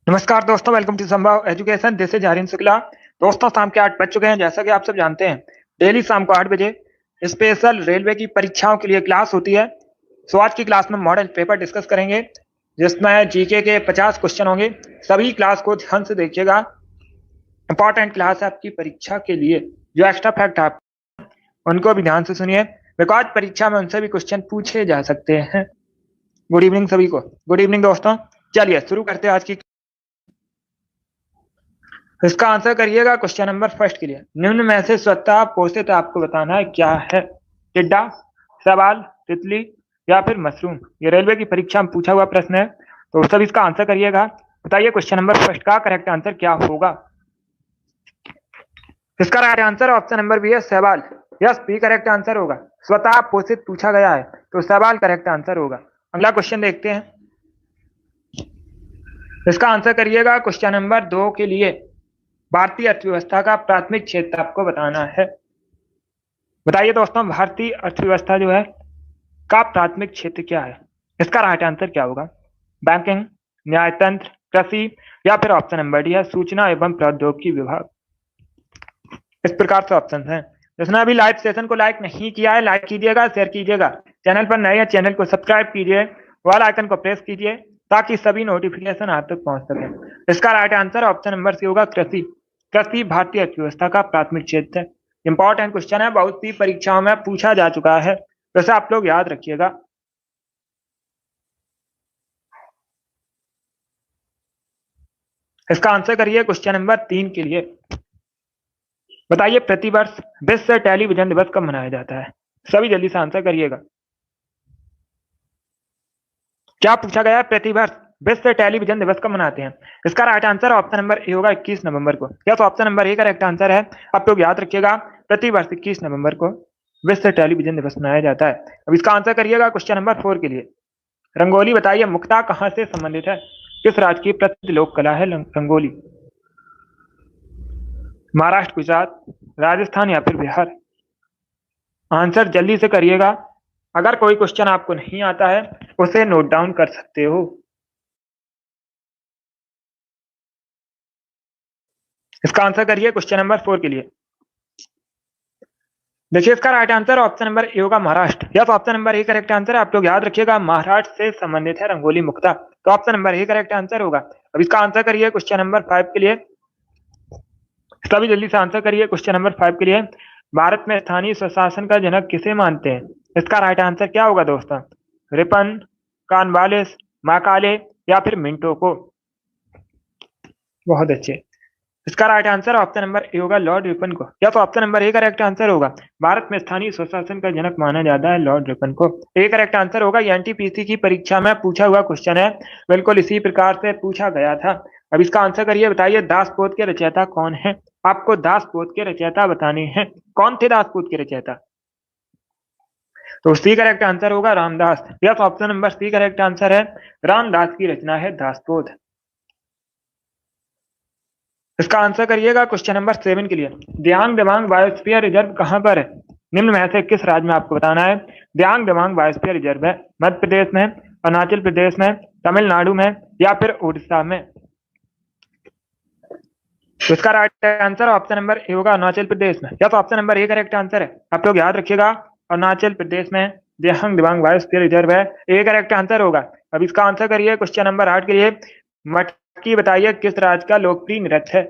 नमस्कार दोस्तों, welcome to Sambhav education. This is Hareen Shukla. दोस्तों, शाम के 8 बज चुके हैं। जैसा कि आप सब जानते हैं, डेली शाम को 8 बजे स्पेशल रेलवे की परीक्षाओं के लिए क्लास होती है। सो आज की क्लास में मॉडल पेपर डिस्कस करेंगे, जिसमें जीके के 50 क्वेश्चन होंगे। सभी क्लास को ध्यान से देखिएगा। इंपॉर्टेंट क्लास है आपकी परीक्षा के लिए। जो एक्स्ट्रा फैक्ट है उनको भी ध्यान से सुनिए, बिकॉज परीक्षा में उनसे भी क्वेश्चन पूछे जा सकते हैं। गुड इवनिंग सभी को। गुड इवनिंग दोस्तों। चलिए शुरू करते हैं आज की। इसका आंसर करिएगा क्वेश्चन नंबर फर्स्ट के लिए। निम्न में से स्वतः पोषित आपको बताना है क्या है। टिड्डा, सवाल, तितली या फिर मशरूम। ये रेलवे की परीक्षा में पूछा हुआ प्रश्न है, तो सब इसका आंसर करिएगा। बताइए क्वेश्चन नंबर फर्स्ट का करेक्ट आंसर क्या होगा। इसका right answer option number B है सवाल। यस, बी करेक्ट आंसर होगा। स्वतः पोषित पूछा गया है तो सवाल करेक्ट आंसर होगा। अगला क्वेश्चन देखते हैं। इसका आंसर करिएगा क्वेश्चन नंबर 2 के लिए। भारतीय अर्थव्यवस्था का प्राथमिक क्षेत्र आपको बताना है। बताइए दोस्तों, भारतीय अर्थव्यवस्था जो है का प्राथमिक क्षेत्र क्या है। इसका राइट आंसर क्या होगा। बैंकिंग, न्यायतंत्र, कृषि या फिर ऑप्शन नंबर डी है सूचना एवं प्रौद्योगिकी विभाग। इस प्रकार से ऑप्शन हैं। जिसने अभी लाइव सेशन को लाइक नहीं किया है, लाइक कीजिएगा, शेयर कीजिएगा। चैनल पर नए हैं, चैनल को सब्सक्राइब कीजिए, वाला आइकन को प्रेस कीजिए ताकि सभी नोटिफिकेशन आप तक पहुंच सके। इसका right answer option number C होगा कृषि। कृषि भारतीय अर्थव्यवस्था का प्राथमिक क्षेत्र है। इंपॉर्टेंट क्वेश्चन है, बहुत सी परीक्षाओं में पूछा जा चुका है, वैसे आप लोग याद रखिएगा। इसका आंसर करिए क्वेश्चन नंबर 3 के लिए। बताइए प्रतिवर्ष विश्व टेलीविजन दिवस कब मनाया जाता है। सभी जल्दी से आंसर करिएगा। क्या पूछा गया है, प्रतिवर्ष विश्व टेलीविजन दिवस कब मनाते हैं। इसका right answer option number A होगा 21 नवंबर को। क्या तो option number A correct answer है। आप लोग याद रखिएगा, प्रतिवर्ष 21 नवंबर को विश्व टेलीविजन दिवस मनाया जाता है। अब इसका आंसर करिएगा क्वेश्चन नंबर 4 के लिए। रंगोली बताइए मुक्ता कहां से संबंधित है। किस राज्य की प्रसिद्ध लोक कला है रंगोली। महाराष्ट्र, गुजरात, राजस्थान या फिर बिहार। आंसर जल्दी से करिएगा। अगर कोई क्वेश्चन आपको नहीं आता है उसे नोट डाउन कर सकते हो। इसका आंसर करिए क्वेश्चन नंबर 4 के लिए। देखिए इसका right answer option number A होगा Maharashtra. Yes, option number A correct answer है। आप लोग याद रखिएगा, महाराष्ट्र से संबंधित है रंगोली मुक्ता, तो option number A correct answer होगा। अब इसका आंसर करिए क्वेश्चन नंबर 5 के लिए। सभी जल्दी से आंसर करिए क्वेश्चन नंबर 5 के लिए। भारत में स्थानीय स्वशासन का जनक किसे मानते हैं। इसका राइट आंसर क्या होगा दोस्तों। रिपन, कॉर्नवालिस, मैकाले या फिर मिंटो को। बहुत अच्छे। इसका right answer option number A होगा लॉर्ड रिपन को। या तो option number A correct answer होगा। भारत में स्थानीय स्वशासन का जनक माना जाता है लॉर्ड रिपन को। ए करेक्ट आंसर होगा। एनटीपीसी की परीक्षा में पूछा हुआ क्वेश्चन है, बिल्कुल इसी प्रकार से पूछा गया था। अब इसका आंसर करिए। बताइए दासपोत के रचयिता कौन है। आपको दासपोत के रचयिता बताने हैं। कौन थे दासपोत के रचयिता। तो सी करेक्ट आंसर होगा Ramdas. Yes, option number C correct answer है। रामदास की रचना है दासपोत। इसका आंसर करिएगा क्वेश्चन नंबर 7 के लिए। दियांग दिबांग बायोस्फीयर रिजर्व कहां पर है। निम्न में से किस राज्य में आपको बताना है। दियांग दिबांग बायोस्फीयर रिजर्व है मध्य प्रदेश में, अरुणाचल प्रदेश में, तमिलनाडु में या फिर उड़ीसा में। तो इसका right answer option number A होगा अरुणाचल प्रदेश में। या तो option number A correct answer है। आप लोग याद रखिएगा, अरुणाचल प्रदेश में दियांग दिबांग बायोस्फीयर रिजर्व है। ए करेक्ट आंसर होगा। अब इसका आंसर करिए क्वेश्चन नंबर 8 के लिए। मटकी बताइए किस राज्य का लोकप्रिय नृत्य है।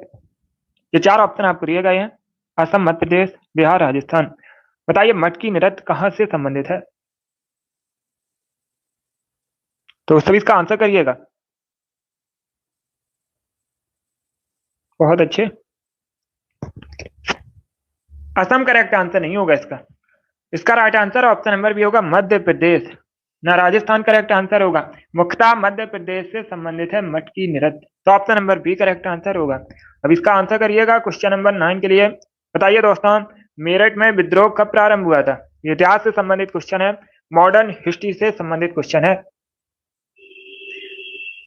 ये 4 ऑप्शन आपको दिए गए हैं। असम, मध्य प्रदेश, बिहार, राजस्थान। बताइए मटकी नृत्य कहां से संबंधित है। तो सभी इसका आंसर करिएगा। बहुत अच्छे। असम करेक्ट आंसर नहीं होगा इसका। इसका right answer option number B होगा मध्य प्रदेश। ना राजस्थान करेक्ट आंसर होगा। मुख्ता मध्य प्रदेश से संबंधित है मटकी नृत्य, तो option number B correct answer होगा। अब इसका आंसर करिएगा क्वेश्चन नंबर 9 के लिए। बताइए दोस्तों, मेरठ में विद्रोह कब प्रारंभ हुआ था। इतिहास से संबंधित क्वेश्चन है, मॉडर्न हिस्ट्री से संबंधित क्वेश्चन है।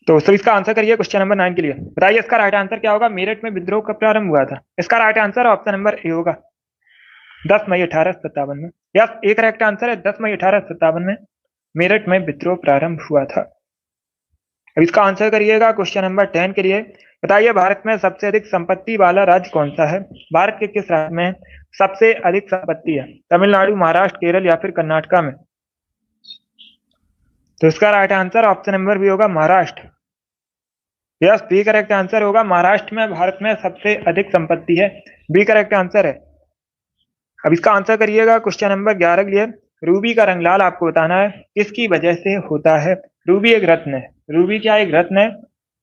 तो सभी इसका आंसर करिए क्वेश्चन नंबर 9 के लिए। बताइए इसका राइट आंसर क्या होगा। मेरठ में विद्रोह कब प्रारंभ हुआ था। इसका right answer option number A होगा 10 मई 1857 में। यस, एक करेक्ट आंसर है। 10 मई 1857 में मेरठ में विद्रोह प्रारंभ हुआ था। अब इसका आंसर करिएगा क्वेश्चन नंबर 10 के लिए। बताइए भारत में सबसे अधिक संपत्ति वाला राज्य कौन सा है? भारत के किस राज्य में सबसे अधिक संपत्ति है? तमिलनाडु, महाराष्ट्र, केरल या फिर कर्नाटका में? तो इसका right answer option number B होगा Maharashtra. Yes, B correct answer होगा। महाराष्ट्र में भारत में सबसे अधिक संपत्ति है। बी करेक्ट आंसर है। अब इसका आंसर करिएगा क्वेश्चन नंबर 11 के लिए। रूबी का रंग लाल आपको बताना है किसकी वजह से होता है? रूबी एक रत्न है। रूबी क्या एक रत्न है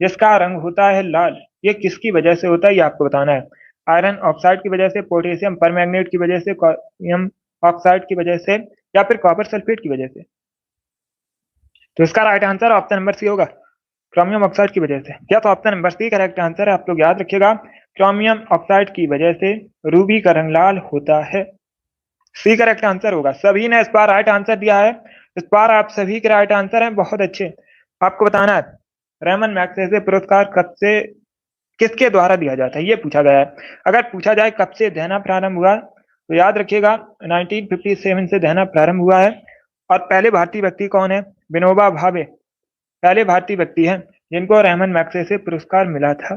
जिसका रंग होता है लाल? ये किसकी वजह से होता है ये आपको बताना है। आयरन ऑक्साइड की वजह से, पोटेशियम परमैंगनेट की वजह से, कैल्शियम ऑक्साइड की वजह से या फिर कॉपर सल्फेट की वजह से? तो इसका right answer option number C होगा, क्रोमियम ऑक्साइड की वजह से। क्या तो option number C correct answer है। आप लोग याद रखिएगा, क्रोमियम ऑक्साइड की वजह से रूबी का रंग लाल होता है। सी करेक्ट आंसर होगा। सभी ने इस बार राइट आंसर दिया है। इस बार आप सभी के राइट आंसर हैं, बहुत अच्छे। आपको बताना है रेमन मैग्सेसे पुरस्कार कब से किसके द्वारा दिया जाता है, ये पूछा गया है। अगर पूछा जाए कब से देना प्रारंभ हुआ तो याद रखिएगा 1957 से देना प्रारंभ हुआ है। और पहले भारतीय व्यक्ति कौन है? विनोबा भावे पहले भारतीय व्यक्ति हैं जिनको रेमन मैग्सेसे पुरस्कार मिला था।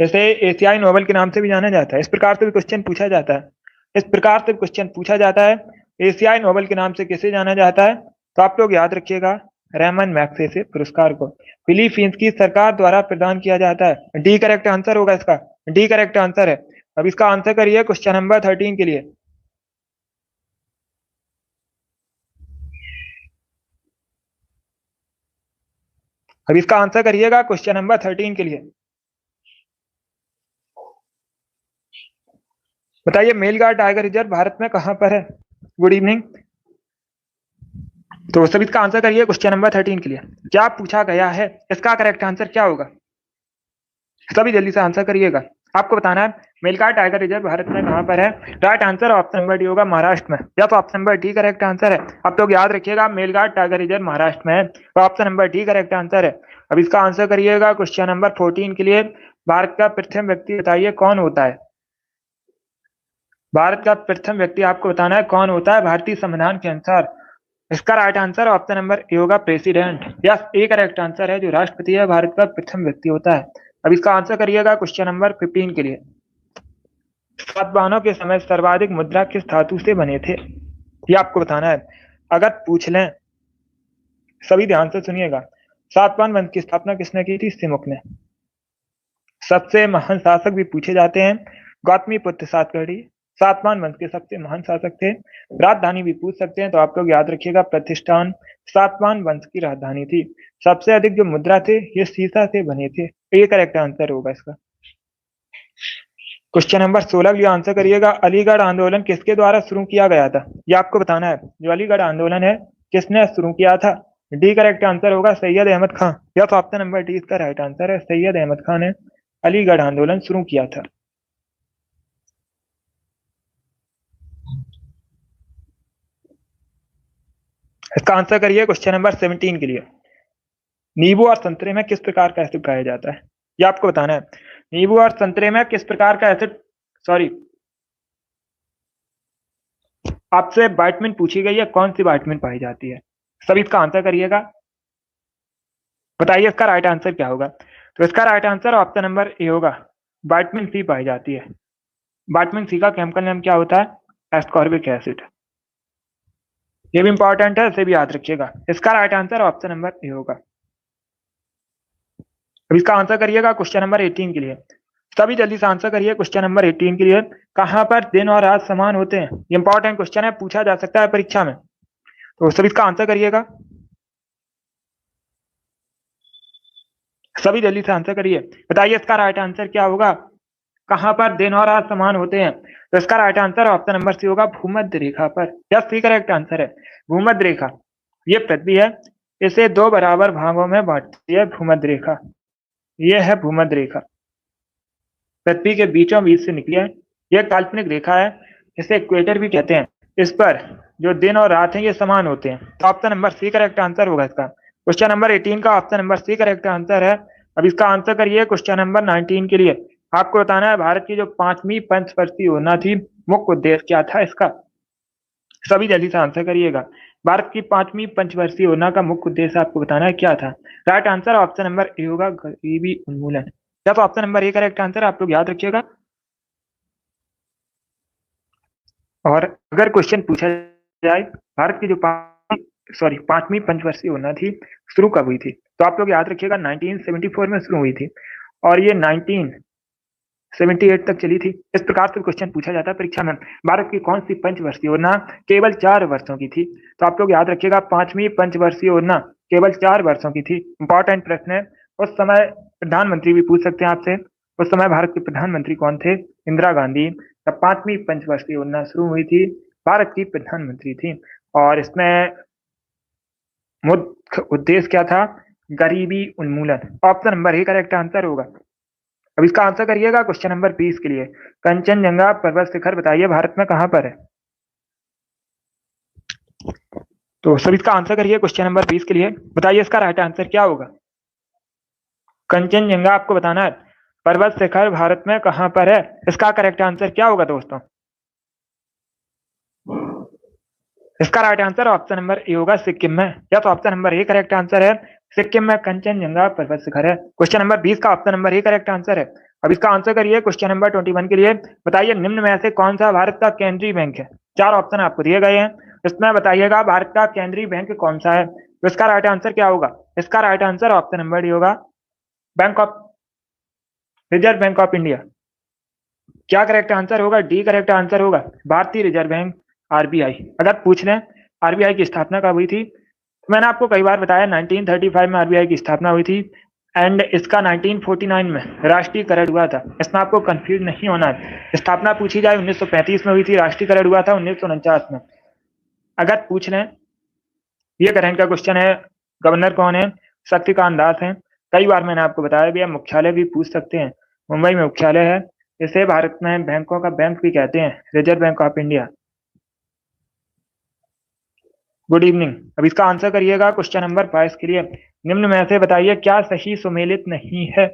जैसे एशियाई नोबेल के नाम से भी जाना जाता है। इस प्रकार से भी क्वेश्चन पूछा जाता है। इस प्रकार से क्वेश्चन पूछा जाता है, एशियाई नोबेल के नाम से किसे जाना जाता है? तो आप लोग याद रखिएगा रेमन मैग्सेसे पुरस्कार को फिलीपींस की सरकार द्वारा प्रदान किया जाता है। डी करेक्ट आंसर होगा इसका। डी करेक्ट आंसर है। अब इसका आंसर करिए क्वेश्चन नंबर 13 के लिए। अब इसका आंसर करिएगा क्वेश्चन नंबर 13 के लिए। बताइए मेलघाट टाइगर रिजर्व भारत में कहां पर है? Good evening. तो सभी इसका आंसर करिए क्वेश्चन नंबर 13 के लिए। क्या पूछा गया है? इसका करेक्ट आंसर क्या होगा? सभी जल्दी से आंसर करिएगा। आपको बताना है मेलघाट टाइगर रिजर्व भारत में कहां पर है। Right answer option number D होगा, महाराष्ट्र में। या तो option number D correct answer है। आप लोग याद रखिएगा मेलघाट टाइगर रिजर्व महाराष्ट्र में है, तो option number D correct answer है। अब इसका आंसर करिएगा क्वेश्चन नंबर 14 के लिए। भारत का प्रथम व्यक्ति बताइए कौन होता है? भारत का प्रथम व्यक्ति आपको बताना है कौन होता है भारतीय संविधान के अनुसार। इसका right answer option number A होगा, प्रेसिडेंट। यस, ए करेक्ट आंसर है। जो राष्ट्रपति है भारत का प्रथम व्यक्ति होता है। अब इसका आंसर करिएगा क्वेश्चन नंबर 15 के लिए। सातवाहनों के समय सर्वाधिक मुद्रा किस धातु से बने थे, ये आपको बताना है। अगर पूछ लें, सभी ध्यान से सुनिएगा, सातवाहन वंश की स्थापना किसने की थी? सिमुक ने। सबसे महान शासक भी पूछे जाते हैं, गौतमीपुत्र सातकर्णी सातवाहन वंश के सबसे महान शासक थे। राजधानी भी पूछ सकते हैं, तो आप लोग याद रखिएगा प्रतिष्ठान सातवाहन वंश की राजधानी थी। सबसे अधिक जो मुद्रा थे ये सीसा से बने थे। ये करेक्ट आंसर होगा इसका। क्वेश्चन नंबर 16 के लिए आंसर करिएगा। अलीगढ़ आंदोलन किसके द्वारा शुरू किया गया था, ये आपको बताना है। जो अलीगढ़ आंदोलन है किसने शुरू किया था? डी करेक्ट आंसर होगा, सैयद अहमद खान। या तो ऑप्शन नंबर डी इसका राइट आंसर है। सैयद अहमद खान ने अलीगढ़ आंदोलन शुरू किया था। इसका आंसर करिए क्वेश्चन नंबर 17 के लिए। नींबू और संतरे में किस प्रकार का एसिड पाया जाता है, ये आपको बताना है। नींबू और संतरे में किस प्रकार का एसिड, सॉरी, आपसे विटामिन पूछी गई है, कौन सी विटामिन पाई जाती है? सभी इसका आंसर करिएगा। बताइए इसका राइट आंसर क्या होगा? तो इसका right answer option number A होगा, विटामिन सी पाई जाती है। विटामिन सी का केमिकल नेम क्या होता है? Ascorbic acid. ये भी इंपॉर्टेंट है, इसे भी याद रखिएगा। इसका right answer option number A होगा। अब इसका आंसर करिएगा क्वेश्चन नंबर 18 के लिए। सभी जल्दी से आंसर करिए क्वेश्चन नंबर 18 के लिए। कहां पर दिन और रात समान होते हैं? ये इंपॉर्टेंट क्वेश्चन है, पूछा जा सकता है परीक्षा में, तो सभी इसका आंसर करिएगा। सभी जल्दी से आंसर करिए। बताइए इसका राइट आंसर क्या होगा? कहां पर दिन और रात समान होते हैं? तो इसका right answer option number C होगा, भूमध्य रेखा पर। यस, सी करेक्ट आंसर है, भूमध्य रेखा। ये पृथ्वी है, इसे दो बराबर भागों में बांटती है भूमध्य रेखा। ये है भूमध्य रेखा, पृथ्वी के बीचों बीच से निकली है। यह काल्पनिक रेखा है, इसे इक्वेटर भी कहते हैं। इस पर जो दिन और रात हैं ये समान होते हैं। तो option number C correct answer होगा इसका। क्वेश्चन नंबर 18 का option number C correct answer है। अब इसका आंसर करिए क्वेश्चन नंबर 19 के लिए। आपको बताना है भारत की जो 5वीं पंचवर्षीय योजना थी, मुख्य उद्देश्य क्या था इसका? सभी जल्दी से आंसर करिएगा। भारत की 5वीं पंचवर्षीय योजना का मुख्य उद्देश्य आपको बताना है क्या था। Right answer option number A होगा, गरीबी उन्मूलन। या तो option number A correct answer, आप लोग याद रखिएगा। और अगर क्वेश्चन पूछा जाए भारत की जो 5वीं पंचवर्षीय योजना थी शुरू कब हुई थी, तो आप लोग याद रखिएगा 1974 में शुरू हुई थी और ये 1978 तक चली थी। इस प्रकार से क्वेश्चन पूछा जाता है परीक्षा में। भारत की कौन सी पंचवर्षीय योजना केवल 4 वर्षों की थी, तो आप लोग याद रखिएगा 5वीं पंचवर्षीय योजना केवल 4 वर्षों की थी। इंपॉर्टेंट प्रश्न है। उस समय प्रधानमंत्री भी पूछ सकते हैं आपसे, उस समय भारत के प्रधानमंत्री कौन थे, इंदिरा गांधी। जब 5वीं पंचवर्षीय योजना शुरू हुई थी, भारत की प्रधानमंत्री थी और इसमें मुख्य उद्देश्य क्या था, गरीबी उन्मूलन। Option number A correct answer होगा। अब इसका आंसर करिएगा क्वेश्चन नंबर 20 के लिए। कंचनजंगा पर्वत शिखर बताइए भारत में कहां पर है। तो सर इसका आंसर करिए क्वेश्चन नंबर 20 के लिए, बताइए इसका राइट आंसर क्या होगा। कंचनजंगा आपको बताना है पर्वत शिखर भारत में कहां पर है, इसका करेक्ट आंसर क्या होगा दोस्तों। इसका right answer option number A होगा, सिक्किम में। या तो option number A correct answer है, सिक्किम में कंचनजंगा पर्वत शिखर है। क्वेश्चन नंबर 20 का option number A correct answer है। अब इसका आंसर करिए क्वेश्चन नंबर 21 के लिए, बताइए निम्न में से कौन सा भारत का केंद्रीय बैंक है। 4 ऑप्शन आपको दिए गए हैं, इसमें बताइएगा भारत का केंद्रीय बैंक कौन सा है। तो इसका राइट आंसर क्या होगा, इसका right answer option number D होगा, रिजर्व बैंक ऑफ इंडिया। क्या करेक्ट आंसर होगा, डी करेक्ट आंसर होगा, भारतीय रिजर्व बैंक, आरबीआई। अगर पूछ लें आरबीआई की स्थापना कब हुई थी, तो मैंने आपको कई बार बताया 1935 में आरबीआई की स्थापना हुई थी एंड इसका 1949 में राष्ट्रीयकरण हुआ था। इसमें आपको कंफ्यूज नहीं होना है। स्थापना पूछी जाए 1935 में हुई थी, राष्ट्रीयकरण हुआ था 1949 में। अगर पूछ लें, ये करंट का क्वेश्चन है, गवर्नर कौन है, शक्तिकांत दास हैं। कई बार मैंने आपको बताया भी है, मुख्यालय भी पूछ सकते हैं, मुंबई में मुख्यालय है। इसे भारत में बैंकों का बैंक भी कहते हैं, reserve bank of India. Good evening. अब इसका आंसर करिएगा क्वेश्चन नंबर 22 के लिए, निम्न में से बताइए क्या सही सुमेलित नहीं है।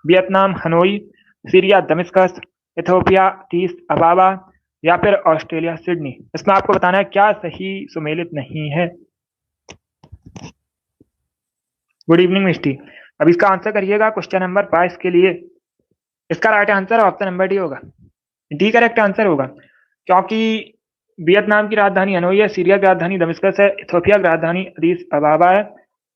Vietnam Hanoi, Syria Damascus, Ethiopia Addis Ababa या फिर ऑस्ट्रेलिया सिडनी। इसमें आपको बताना है क्या सही सुमेलित नहीं है। गुड इवनिंग मिस्टी। अब इसका आंसर करिएगा क्वेश्चन नंबर 22 के लिए, इसका right answer option number D होगा, डी करेक्ट आंसर होगा। क्योंकि वियतनाम की राजधानी हनोई है, सीरिया की राजधानी दमिश्कस है, इथोपिया की राजधानी अदीस अबाबा है,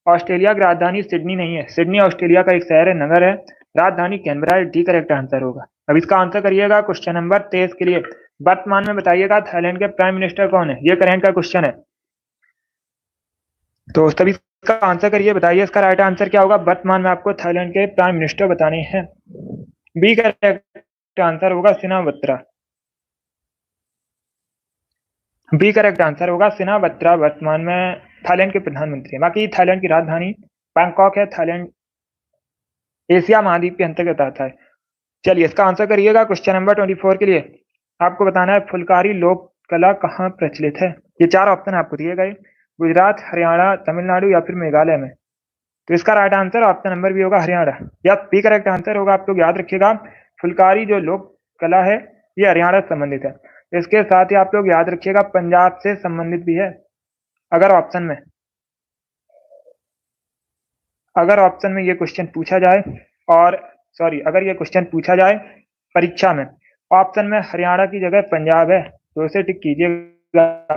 ऑस्ट्रेलिया की राजधानी सिडनी नहीं है। सिडनी ऑस्ट्रेलिया का एक शहर है, नगर है, राजधानी कैनबरा है। डी करेक्ट आंसर होगा। अब इसका आंसर करिएगा क्वेश्चन नंबर 23 के लिए, वर्तमान में बताइएगा थाईलैंड के प्राइम मिनिस्टर कौन है। ये करंट का क्वेश्चन है, तो सभी इसका आंसर करिए, बताइए इसका राइट आंसर क्या होगा। वर्तमान में आपको थाईलैंड के प्राइम मिनिस्टर बताने हैं। बी करेक्ट आंसर होगा सिनावत्रा। बी करेक्ट आंसर होगा, सिनावत्रा वर्तमान में थाईलैंड के प्रधानमंत्री हैं। बाकी थाईलैंड की राजधानी बैंकॉक है। थाईलैंड एशिया महाद्वीप के अंतर्गत आता है। चलिए इसका आंसर करिएगा क्वेश्चन नंबर 24 के लिए। आपको बताना है फुलकारी लोक कला कहाँ प्रचलित है। ये 4 ऑप्शन आपको दिए गए, गुजरात, हरियाणा, तमिलनाडु या फिर मेघालय में। तो इसका राइट आंसर ऑप्शन नंबर भी होगा, हरियाणा। या बी करेक्ट आंसर होगा। आप लोग याद रखिएगा फुलकारी जो लोक कला है ये हरियाणा से संबंधित है। इसके साथ ही आप लोग याद रखिएगा पंजाब से संबंधित भी है। अगर ऑप्शन में ये क्वेश्चन पूछा जाए, और अगर ये क्वेश्चन पूछा जाए परीक्षा में, ऑप्शन में हरियाणा की जगह पंजाब है, तो इसे टिक कीजिएगा,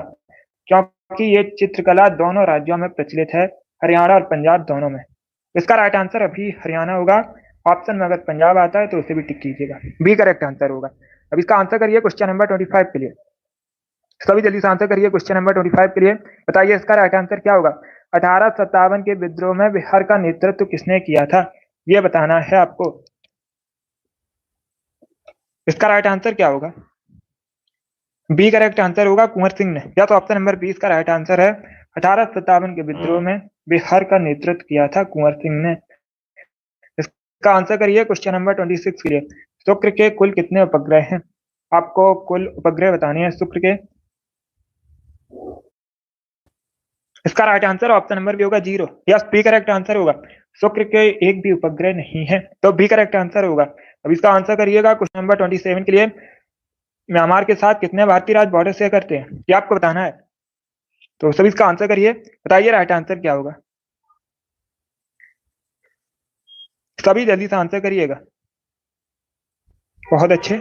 क्योंकि ये चित्रकला दोनों राज्यों में प्रचलित है, हरियाणा और पंजाब दोनों में। इसका राइट आंसर अभी हरियाणा होगा। ऑप्शन में अगर पंजाब आता है तो उसे भी टिक कीजिएगा, बी करेक्ट आंसर होगा। अब इसका आंसर करिए क्वेश्चन नंबर 25 के लिए। सभी जल्दी से आंसर करिए क्वेश्चन नंबर 25 के लिए, बताइए इसका राइट आंसर क्या होगा। 1857 के विद्रोह में बिहार का नेतृत्व किसने किया था, ये बताना है आपको। इसका राइट आंसर क्या होगा, बी करेक्ट आंसर होगा, कुंवर सिंह ने। या तो ऑप्शन नंबर 20 का राइट आंसर है, 1857 के विद्रोह में बिहार का नेतृत्व किया था कुंवर सिंह ने। इसका आंसर करिए क्वेश्चन नंबर 26 के लिए। शुक्र के कुल कितने उपग्रह हैं, आपको कुल उपग्रह बताने हैं शुक्र के। इसका राइट आंसर ऑप्शन नंबर भी होगा 0। यस, बी करेक्ट आंसर होगा, शुक्र के एक भी उपग्रह नहीं है, तो बी करेक्ट आंसर होगा। अब इसका आंसर करिएगा क्वेश्चन नंबर 27 के लिए। म्यांमार के साथ कितने भारतीय राज्य बॉर्डर शेयर करते हैं, ये आपको बताना है। तो सभी इसका आंसर करिए, बताइए राइट आंसर क्या होगा। सभी जल्दी से आंसर करिएगा। बहुत अच्छे।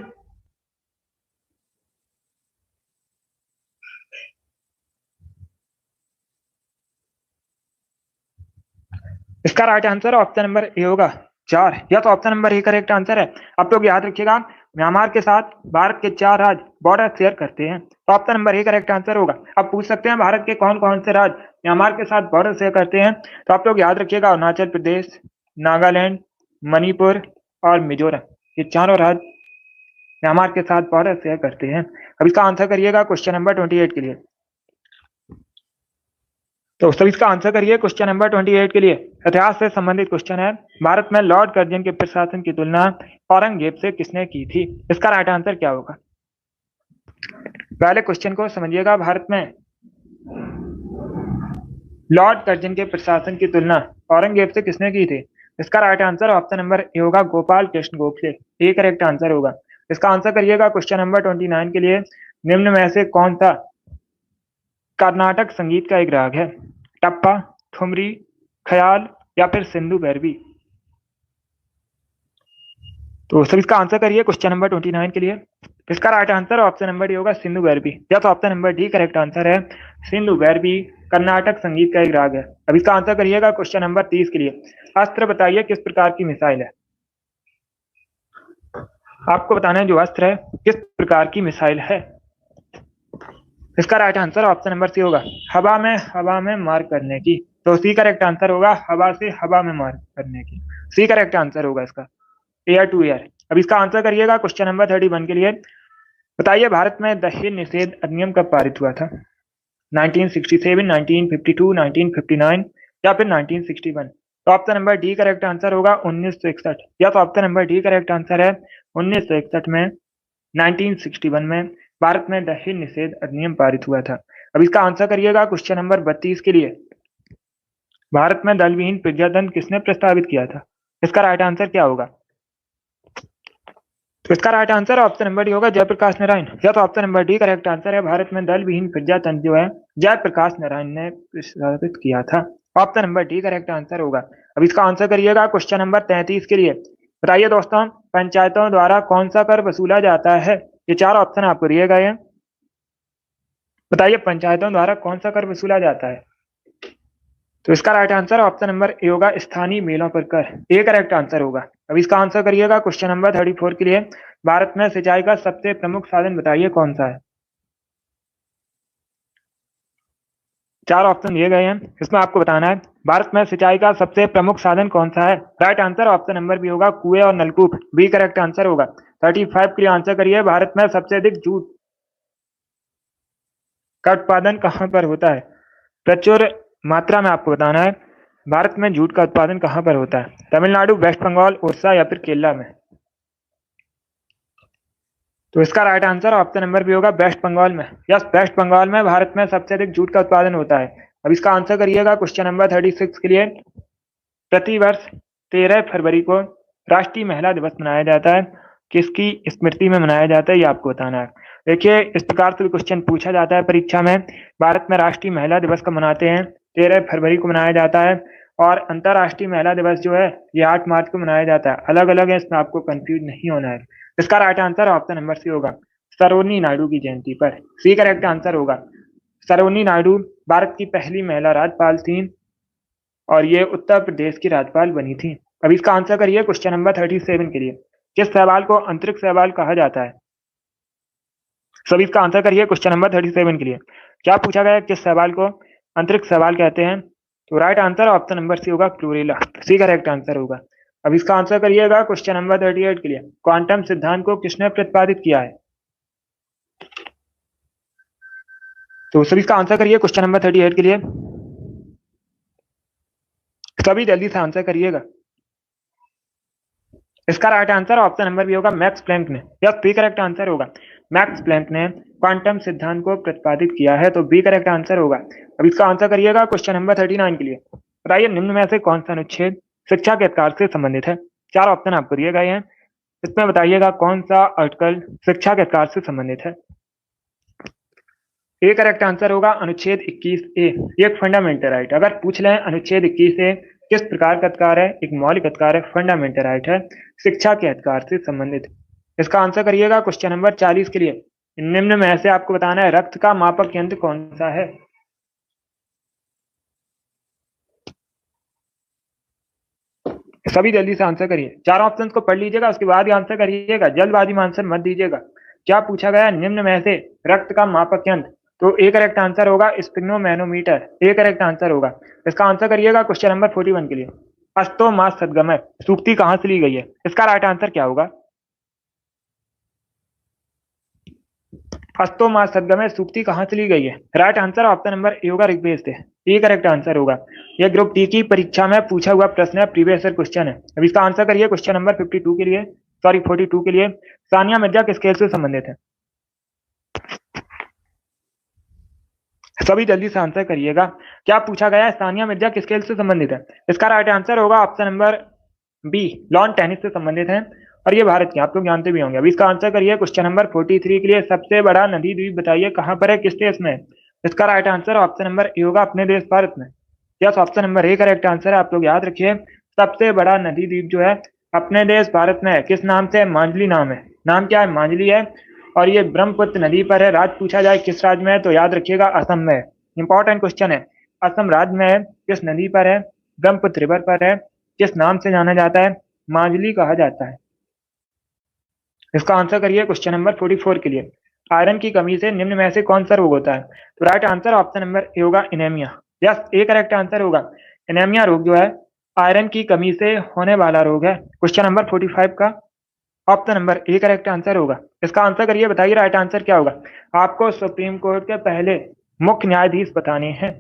इसका right answer option number A होगा 4। यह तो option number A correct answer है। आप लोग याद रखिएगा, म्यांमार के साथ भारत के 4 राज्य बॉर्डर शेयर करते हैं, तो option number A correct answer होगा। अब पूछ सकते हैं भारत के कौन कौन से राज्य म्यांमार के साथ बॉर्डर शेयर करते हैं, तो आप लोग याद रखिएगा अरुणाचल प्रदेश, नागालैंड, मणिपुर और मिजोरम, ये चारों राज्य म्यांमार के साथ बॉर्डर शेयर करते हैं। अब इसका आंसर करिएगा क्वेश्चन नंबर 28 के लिए। तो सभी इसका आंसर करिए क्वेश्चन नंबर 28 के लिए। इतिहास से संबंधित क्वेश्चन है। भारत में लॉर्ड कर्जन के प्रशासन की तुलना औरंगजेब से किसने की थी? इसका राइट आंसर क्या होगा? पहले क्वेश्चन को समझिएगा। भारत में लॉर्ड कर्जन के प्रशासन की तुलना औरंगजेब से किसने की थी? इसका right answer option number A होगा गोपाल कृष्ण गोखले, ये करेक्ट आंसर होगा। इसका आंसर करिएगा क्वेश्चन नंबर 29 के लिए। निम्न में से कौन सा कर्नाटक संगीत का एक राग है? टप्पा, ठुमरी, ख्याल या फिर सिंधु भैरवी? तो सर इसका आंसर करिए क्वेश्चन नंबर 29 के लिए। इसका right answer option number D होगा सिंधु भैरवी, या तो option number D correct answer है। सिंधु भैरवी कर्नाटक संगीत का एक राग है। अब इसका आंसर करिएगा क्वेश्चन नंबर 30 के लिए। अस्त्र बताइए किस प्रकार की मिसाइल है? आपको बताना है जो अस्त्र है किस प्रकार की मिसाइल है। इसका right answer option number C होगा हवा में मार करने की। तो सी करेक्ट आंसर होगा हवा से हवा में मार करने की, सी करेक्ट आंसर होगा इसका, एयर टू एयर। अब इसका आंसर करिएगा क्वेश्चन नंबर 31 के लिए। बताइए भारत में दहेज निषेध अधिनियम कब पारित हुआ था? 1967, 1952, 1959 या फिर 1961? तो option number D correct answer होगा 1961, या तो option number D correct answer है 1961 में 1961 में भारत में दहेज निषेध अधिनियम पारित हुआ था। अब इसका आंसर करिएगा क्वेश्चन नंबर 32 के लिए। भारत में दल विहीन प्रजातंत्र किसने प्रस्तावित किया था? इसका राइट आंसर क्या होगा? तो इसका right answer option number D होगा जयप्रकाश नारायण, या तो option number D correct answer है। भारत में दल विहीन प्रजातंत्र जो है जयप्रकाश नारायण ने प्रस्तावित किया था, option number D correct answer होगा। अब इसका आंसर करिएगा क्वेश्चन नंबर 33 के लिए। बताइए दोस्तों पंचायतों द्वारा कौन सा कर वसूला जाता है? ये 4 ऑप्शन आपको दिए गए हैं। बताइए पंचायतों द्वारा कौन सा कर वसूला जाता है? तो इसका right answer option number A होगा स्थानीय मेलों पर कर, ए करेक्ट आंसर होगा। अब इसका आंसर करिएगा क्वेश्चन नंबर 34 के लिए। भारत में सिंचाई का सबसे प्रमुख साधन बताइए कौन सा है? 4 ऑप्शन दिए गए हैं, इसमें आपको बताना है भारत में सिंचाई का सबसे प्रमुख साधन कौन सा है। Right answer option number B होगा कुएं और नलकूप, बी करेक्ट आंसर होगा। 35 के लिए आंसर करिए। भारत में सबसे अधिक जूट का उत्पादन कहां पर होता है? प्रचुर मात्रा में आपको बताना है भारत में जूट का उत्पादन कहां पर होता है? तमिलनाडु, वेस्ट बंगाल, उड़ीसा या फिर केरला में? तो इसका right answer option number B होगा वेस्ट बंगाल में। यस, वेस्ट बंगाल में भारत में सबसे अधिक जूट का उत्पादन होता है। अब इसका आंसर करिएगा क्वेश्चन नंबर 36 के लिए। प्रतिवर्ष 13 फरवरी को राष्ट्रीय महिला दिवस मनाया जाता है, किसकी स्मृति में मनाया जाता है, ये आपको बताना है। देखिए इस प्रकार से क्वेश्चन पूछा जाता है परीक्षा में। भारत में राष्ट्रीय महिला दिवस कब मनाते हैं? 13 फरवरी को मनाया जाता है। और अंतर्राष्ट्रीय महिला दिवस जो है ये 8 मार्च को मनाया जाता है। अलग अलग है, इसमें आपको कंफ्यूज नहीं होना है। इसका right answer option number C होगा सरोजिनी नायडू की जयंती पर, सी करेक्ट आंसर होगा। सरोजिनी नायडू भारत की पहली महिला राज्यपाल थी और ये उत्तर प्रदेश की राज्यपाल बनी थी। अब इसका आंसर करिए क्वेश्चन नंबर 37 के लिए। किस शैवाल को अंतरिक्ष शैवाल कहा जाता है? सभी इसका आंसर करिए क्वेश्चन नंबर 37 के लिए। क्या पूछा गया किस शैवाल को अंतरिक्ष शैवाल कहते हैं? तो right answer option number C होगा क्लोरेला, सी करेक्ट आंसर होगा। अब इसका आंसर करिएगा क्वेश्चन नंबर 38 के लिए। क्वांटम सिद्धांत को किसने प्रतिपादित किया है? तो सभी इसका आंसर करिए क्वेश्चन नंबर 38 के लिए। सभी जल्दी से आंसर करिएगा। इसका right answer option number B होगा मैक्स प्लैंक ने, या बी करेक्ट आंसर होगा। मैक्स प्लैंक ने क्वांटम सिद्धांत को प्रतिपादित किया है, तो बी करेक्ट आंसर होगा। अब इसका आंसर करिएगा क्वेश्चन नंबर 39 के लिए। बताइए निम्न में से कौन सा अनुच्छेद शिक्षा के अधिकार से संबंधित है? 4 ऑप्शन आपको दिए गए हैं, इसमें बताइएगा कौन सा आर्टिकल शिक्षा के अधिकार से संबंधित है। ए करेक्ट आंसर होगा अनुच्छेद 21A, ये एक फंडामेंटल राइट। अगर पूछ लें अनुच्छेद 21A किस प्रकार का अधिकार है, एक मौलिक अधिकार है, फंडामेंटल राइट है, शिक्षा के अधिकार से संबंधित। इसका आंसर करिएगा क्वेश्चन नंबर 40 के लिए। निम्न में से आपको बताना है रक्त का मापक यंत्र कौन सा है। सभी जल्दी से आंसर करिए, चार ऑप्शन को पढ़ लीजिएगा, उसके बाद ही आंसर करिएगा, जल्दबाजी में आंसर मत दीजिएगा। क्या पूछा गया, निम्न में से रक्त का मापक यंत्र, तो ए करेक्ट आंसर होगा स्पिग्नोमैनोमीटर, ए करेक्ट आंसर होगा। इसका आंसर करिएगा क्वेश्चन नंबर 41 के लिए। अस्तो मास सदगमय सूक्ति कहां से ली गई है, इसका राइट आंसर क्या होगा। अस्तो मास सदगमय सूक्ति कहां से ली गई है, right answer option number A होगा ऋग्वेद से, ये करेक्ट आंसर होगा। यह ग्रुप डी की परीक्षा में पूछा हुआ प्रश्न है, प्रीवियस ईयर क्वेश्चन है। अब इसका आंसर करिए क्वेश्चन नंबर 52 के लिए, सॉरी 42 के लिए। सानिया मिर्जा किस खेल से संबंधित है, सभी जल्दी से आंसर करिएगा। क्या पूछा गया है, सानिया मिर्जा किस खेल से संबंधित है, इसका राइट आंसर होगा option number B, lawn tennis से संबंधित है, और ये भारत की, आप लोग जानते भी होंगे। अभी इसका आंसर करिए क्वेश्चन नंबर 43 के लिए। सबसे बड़ा नदी द्वीप बताइए कहां पर है, किस देश में, इसका right answer option number A होगा, अपने देश भारत में। Yes, option number A correct answer है, आप लोग याद रखिए। सबसे बड़ा नदी द्वीप जो है अपने देश भारत में है, किस नाम से, मांझली नाम है, नाम क्या है, मांझली है, और ये ब्रह्मपुत्र नदी पर है। राज्य पूछा जाए किस राज्य में है, तो याद रखिएगा असम में है। इंपॉर्टेंट क्वेश्चन है, असम राज्य में है, किस नदी पर है, ब्रह्मपुत्र रिवर पर है, किस नाम से जाना जाता है, मांझली कहा जाता है। इसका आंसर करिए क्वेश्चन नंबर 44 के लिए। आयरन की कमी से निम्न में से कौन सा रोग होता है, तो right answer option number A होगा, एनीमिया। यस, ए करेक्ट आंसर होगा। एनीमिया रोग जो है आयरन की कमी से होने वाला रोग है। क्वेश्चन नंबर 45 का option number A correct answer होगा। इसका आंसर करिए, बताइए राइट आंसर क्या होगा। आपको सुप्रीम कोर्ट के पहले मुख्य न्यायाधीश बताने हैं।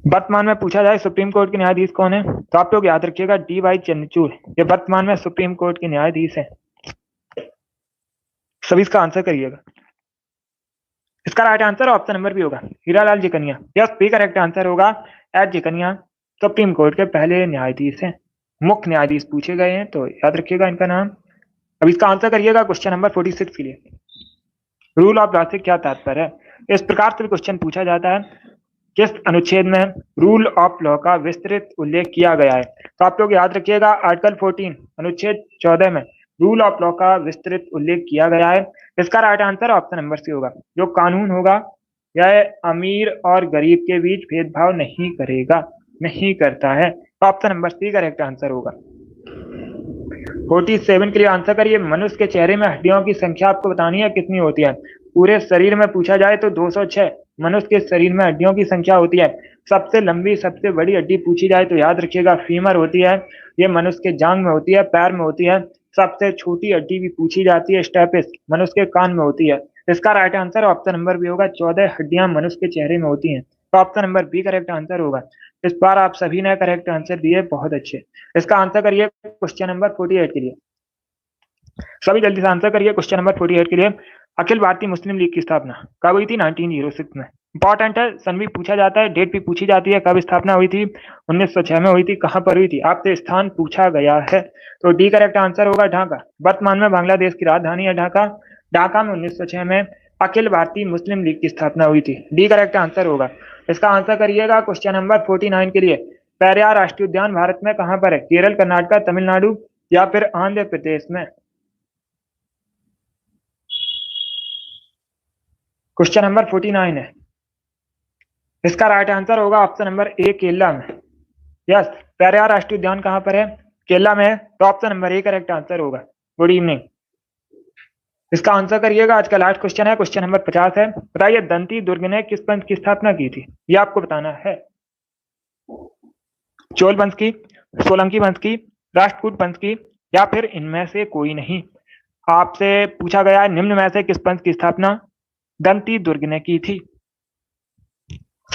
वर्तमान में पूछा जाए सुप्रीम कोर्ट के न्यायाधीश कौन है, तो आप लोग याद रखिएगा डी वाई चंद्रचूड़, ये वर्तमान में सुप्रीम कोर्ट के न्यायाधीश है। सभी इसका आंसर करिएगा। इसका right answer option number B होगा, Hiralal Jikania. Yes, B correct answer होगा, एच जिकनिया सुप्रीम कोर्ट के पहले न्यायाधीश हैं, मुख्य न्यायाधीश पूछे गए हैं, तो याद रखिएगा इनका नाम। अब इसका आंसर करिएगा क्वेश्चन नंबर 46 के लिए। रूल ऑफ लॉ से क्या तात्पर्य है, इस प्रकार से क्वेश्चन पूछा जाता है, किस अनुच्छेद में रूल ऑफ लॉ का विस्तृत उल्लेख किया गया है, तो आप लोग याद रखिएगा आर्टिकल 14 अनुच्छेद 14 में रूल ऑफ लॉ का विस्तृत उल्लेख किया गया है। इसका right answer option number C होगा। जो कानून होगा यह अमीर और गरीब के बीच भेदभाव नहीं करेगा, नहीं करता है, तो option number C correct answer होगा। 47 के लिए आंसर करिए। मनुष्य के चेहरे में हड्डियों की संख्या आपको बतानी है कितनी होती है, पूरे शरीर में पूछा जाए तो 206 मनुष्य के शरीर में हड्डियों की संख्या होती है। सबसे लंबी सबसे बड़ी हड्डी पूछी जाए तो याद रखिएगा फीमर होती है, ये मनुष्य के जांग में होती है, पैर में होती है। सबसे छोटी हड्डी भी पूछी जाती है, स्टेपिस, मनुष्य के कान में होती है। इसका right answer option number B होगा, 14 हड्डियां मनुष्य के चेहरे में होती हैं, तो option number B correct answer होगा। इस बार आप सभी ने करेक्ट आंसर दिए, बहुत अच्छे। इसका आंसर करिए क्वेश्चन नंबर 48 के लिए। सभी जल्दी से आंसर करिए क्वेश्चन नंबर 48 के लिए। अखिल भारतीय मुस्लिम लीग की स्थापना कब हुई थी, 1906 में। इंपॉर्टेंट है, सन भी पूछा जाता है, डेट भी पूछी जाती है, कब स्थापना हुई थी, 1906 में हुई थी, कहां पर हुई थी, आपसे स्थान पूछा गया है, तो डी करेक्ट आंसर होगा, ढाका। वर्तमान में बांग्लादेश की राजधानी है ढाका। ढाका में 1906 में अखिल भारतीय मुस्लिम लीग की स्थापना हुई थी, डी करेक्ट आंसर होगा। इसका आंसर करिएगा क्वेश्चन नंबर 49 के लिए। पेरियार राष्ट्रीय उद्यान भारत में कहां पर है, केरल, कर्नाटक, तमिलनाडु या फिर आंध्र प्रदेश में। क्वेश्चन नंबर 49 है, इसका राइट आंसर होगा ऑप्शन नंबर ए, केरला में। यस, पेरियार राष्ट्रीय उद्यान कहां पर है, केरला में है, तो option number A correct answer होगा। Good evening. इसका आंसर करिएगा। आज का लास्ट क्वेश्चन है, क्वेश्चन नंबर 50 है। बताइए दंती दुर्ग ने किस पंथ की स्थापना की थी, ये आपको बताना है। चोल वंश की, सोलंकी वंश की, राष्ट्रकूट वंश की, या फिर इनमें से कोई नहीं। आपसे पूछा गया है निम्न में से किस पंथ की स्थापना दंती दुर्ग ने की थी।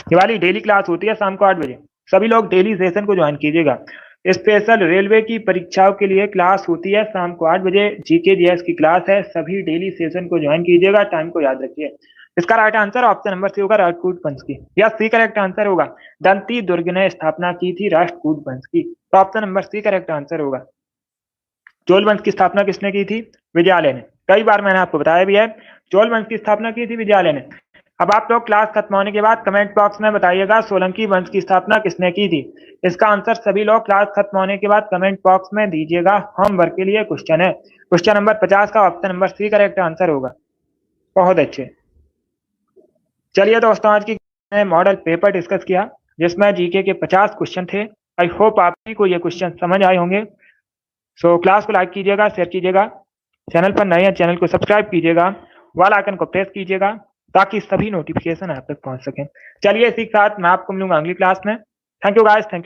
ये वाली डेली क्लास होती है शाम को 8 बजे, सभी लोग डेली सेशन को ज्वाइन कीजिएगा। स्पेशल रेलवे की परीक्षाओं के लिए क्लास होती है शाम को 8 बजे, जीके जीएस की क्लास है, सभी डेली सेशन को ज्वाइन कीजिएगा, टाइम को याद रखिए। इसका right answer option number C होगा, राष्ट्रकूट वंश की। या सी करेक्ट आंसर होगा, दंती दुर्ग ने स्थापना की थी राष्ट्रकूट वंश की, तो option number C correct answer होगा। चोल वंश की स्थापना किसने की थी, विजयालय ने। कई बार मैंने आपको बताया भी है। चोल वंश की स्थापना की थी विद्यालय ने। अब आप लोग क्लास खत्म होने के बाद कमेंट बॉक्स में बताइएगा सोलंकी वंश की स्थापना किसने की थी। इसका आंसर सभी लोग क्लास खत्म होने के बाद कमेंट बॉक्स में दीजिएगा। होमवर्क के लिए क्वेश्चन है, क्वेश्चन नंबर 50 का option number C correct answer होगा। बहुत अच्छे। चलिए दोस्तों, आज की मॉडल पेपर डिस्कस किया जिसमें जीके के 50 क्वेश्चन थे। आई होप आप को ये क्वेश्चन समझ आए होंगे। सो क्लास को लाइक कीजिएगा, शेयर कीजिएगा, चैनल पर नए हैं चैनल को सब्सक्राइब कीजिएगा, वाला आइकन को प्रेस कीजिएगा ताकि सभी नोटिफिकेशन आप तक पहुंच सकें। चलिए इसी के साथ मैं आपको मिलूंगा अगली क्लास में। Thank you guys, thank you.